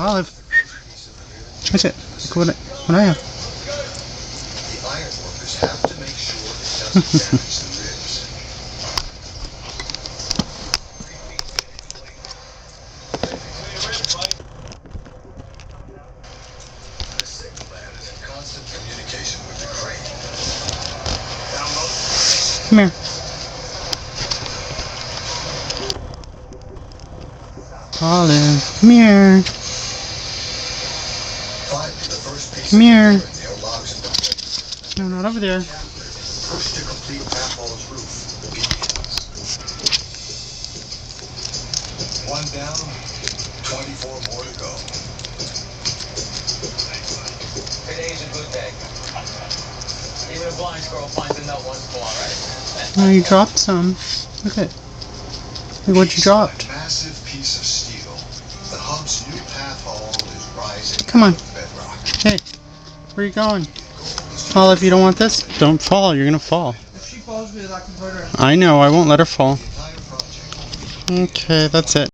Olive. That's it. Look what I have. The iron workers have to make sure it doesn't damage the ribs. The signal man is in constant communication with the crane. Come here. Olive, come here. Finally, the first piece Come here. of the logs in the place. No, not over there. Push to complete Pathall's roof. Begins. One down, 24 more to go. Today's a good day. Even a blind squirrel finds a nut once more, right? Oh, you dropped some. Look at. Look what you dropped. A massive piece of steel. The hub's new Pathall is rising Come on. out of bedrock. Hey, where are you going? Olive, you don't want this? Don't fall. You're gonna fall. If she falls, we like to hurt her. I know. I won't let her fall. The entire project. Okay, that's it.